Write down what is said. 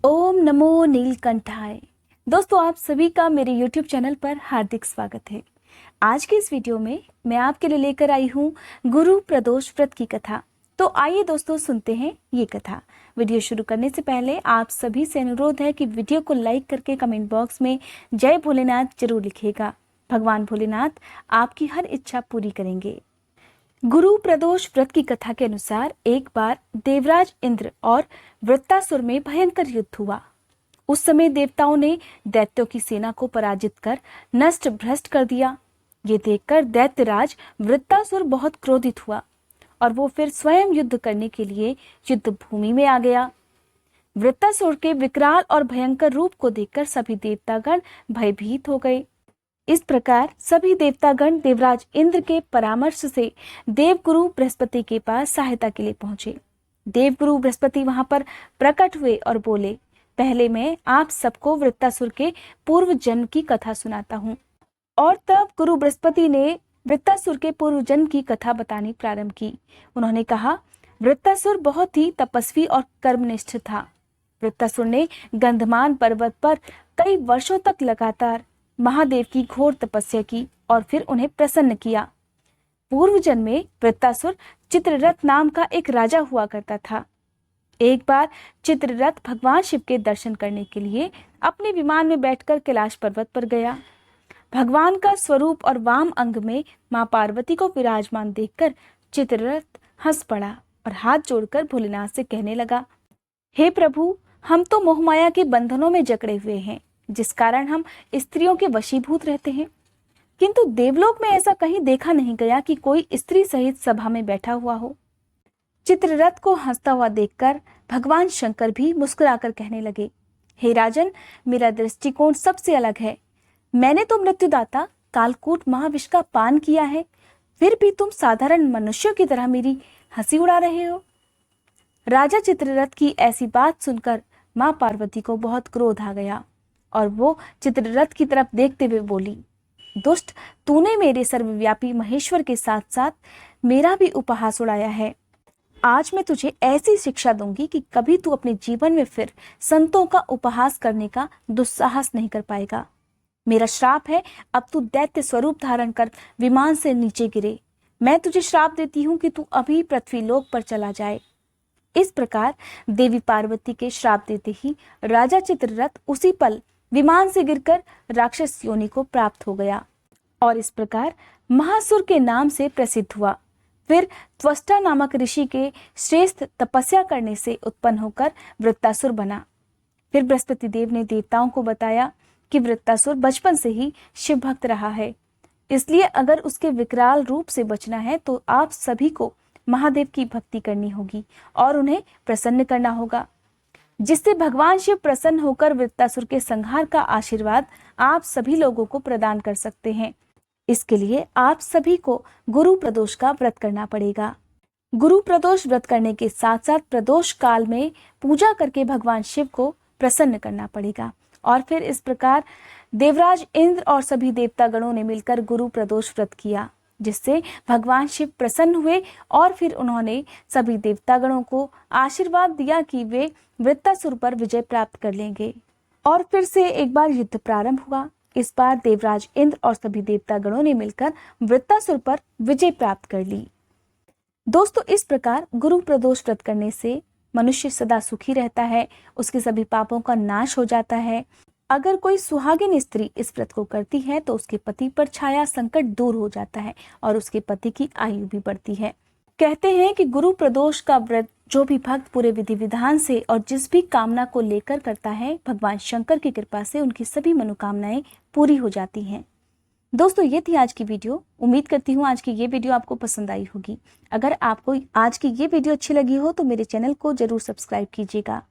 ओम नमो नीलकंठाय। दोस्तों, आप सभी का मेरे YouTube चैनल पर हार्दिक स्वागत है। आज के इस वीडियो में मैं आपके लिए लेकर आई हूँ गुरु प्रदोष व्रत की कथा। तो आइए दोस्तों, सुनते हैं ये कथा। वीडियो शुरू करने से पहले आप सभी से अनुरोध है कि वीडियो को लाइक करके कमेंट बॉक्स में जय भोलेनाथ जरूर लिखिएगा। भगवान भोलेनाथ आपकी हर इच्छा पूरी करेंगे। गुरु प्रदोष व्रत की कथा के अनुसार एक बार देवराज इंद्र और वृत्तासुर में भयंकर युद्ध हुआ। उस समय देवताओं ने दैत्यों की सेना को पराजित कर नष्ट भ्रष्ट कर दिया। ये देखकर दैत्यराज वृत्तासुर बहुत क्रोधित हुआ और वो फिर स्वयं युद्ध करने के लिए युद्ध भूमि में आ गया। वृत्तासुर के विकराल और भयंकर रूप को देखकर सभी देवतागण भयभीत हो गए। इस प्रकार सभी देवतागण देवराज इंद्र के परामर्श से देवगुरु बृहस्पति के पास सहायता के लिए पहुंचे। देवगुरु बृहस्पति वहां पर प्रकट हुए और बोले, पहले मैं आप सबको वृत्तासुर के पूर्व जन्म की कथा सुनाता हूँ। और तब गुरु बृहस्पति ने वृत्तासुर के पूर्व जन्म की कथा बतानी प्रारंभ की। उन्होंने कहा, वृत्तासुर बहुत ही तपस्वी और कर्मनिष्ठ था। वृत्तासुर ने गंधमान पर्वत पर कई वर्षों तक लगातार महादेव की घोर तपस्या की और फिर उन्हें प्रसन्न किया। पूर्व जन्म में वृत्तासुर चित्ररथ नाम का एक राजा हुआ करता था। एक बार चित्ररथ भगवान शिव के दर्शन करने के लिए अपने विमान में बैठकर कैलाश पर्वत पर गया। भगवान का स्वरूप और वाम अंग में मां पार्वती को विराजमान देखकर चित्ररथ हंस पड़ा और हाथ जोड़कर भोलेनाथ से कहने लगा, हे प्रभु, हम तो मोहमाया के बंधनों में जकड़े हुए हैं, जिस कारण हम स्त्रियों के वशीभूत रहते हैं। किंतु देवलोक में ऐसा कहीं देखा नहीं गया कि कोई स्त्री सहित सभा में बैठा हुआ हो। चित्ररथ को हंसता हुआ देखकर भगवान शंकर भी मुस्कुराकर कहने लगे, हे राजन, मेरा दृष्टिकोण सबसे अलग है। मैंने तो मृत्युदाता कालकूट महाविष का पान किया है, फिर भी तुम साधारण मनुष्यों की तरह मेरी हंसी उड़ा रहे हो। राजा चित्ररथ की ऐसी बात सुनकर मां पार्वती को बहुत क्रोध आ गया और वो चित्ररथ की तरफ देखते हुए बोली, दुष्ट, तूने मेरे सर्वव्यापी महेश्वर के साथ साथ मेरा भी उपहास उड़ाया है। आज मैं तुझे ऐसी शिक्षा दूंगी कि कभी तू अपने जीवन में फिर संतों का उपहास करने का दुस्साहस नहीं कर पाएगा। मेरा श्राप है, अब तू दैत्य स्वरूप धारण कर विमान से नीचे गिरे। मैं तुझे श्राप देती हूँ कि तू अभी पृथ्वी लोक पर चला जाए। इस प्रकार देवी पार्वती के श्राप देते ही राजा चित्ररथ उसी पल विमान से गिरकर राक्षस योनि को प्राप्त हो गया और इस प्रकार महासुर के नाम से प्रसिद्ध हुआ। फिर त्वष्टा नामक ऋषि के श्रेष्ठ तपस्या करने से उत्पन्न होकर वृत्तासुर बना। फिर बृहस्पति देव ने देवताओं को बताया कि वृत्तासुर बचपन से ही शिव भक्त रहा है, इसलिए अगर उसके विकराल रूप से बचना है तो आप सभी को महादेव की भक्ति करनी होगी और उन्हें प्रसन्न करना होगा, जिससे भगवान शिव प्रसन्न होकर वृत्तासुर के संहार का आशीर्वाद आप सभी लोगों को प्रदान कर सकते हैं। इसके लिए आप सभी को गुरु प्रदोष का व्रत करना पड़ेगा। गुरु प्रदोष व्रत करने के साथ साथ प्रदोष काल में पूजा करके भगवान शिव को प्रसन्न करना पड़ेगा। और फिर इस प्रकार देवराज इंद्र और सभी देवतागणों ने मिलकर गुरु प्रदोष व्रत किया, जिससे भगवान शिव प्रसन्न हुए और फिर उन्होंने सभी देवतागणों को आशीर्वाद दिया कि वे वृत्तासुर पर विजय प्राप्त कर लेंगे। और फिर से एक बार युद्ध प्रारंभ हुआ। इस बार देवराज इंद्र और सभी देवतागणों ने मिलकर वृत्तासुर पर विजय प्राप्त कर ली। दोस्तों, इस प्रकार गुरु प्रदोष व्रत करने से मनुष्य सदा सुखी रहता है, उसके सभी पापों का नाश हो जाता है। अगर कोई सुहागिन स्त्री इस व्रत को करती है तो उसके पति पर छाया संकट दूर हो जाता है और उसके पति की आयु भी बढ़ती है। कहते हैं कि गुरु प्रदोष का व्रत जो भी भक्त पूरे विधि विधान से और जिस भी कामना को लेकर करता है, भगवान शंकर की कृपा से उनकी सभी मनोकामनाएं पूरी हो जाती हैं। दोस्तों, ये थी आज की वीडियो। उम्मीद करती हूँ आज की ये वीडियो आपको पसंद आई होगी। अगर आपको आज की ये वीडियो अच्छी लगी हो तो मेरे चैनल को जरूर सब्सक्राइब कीजिएगा।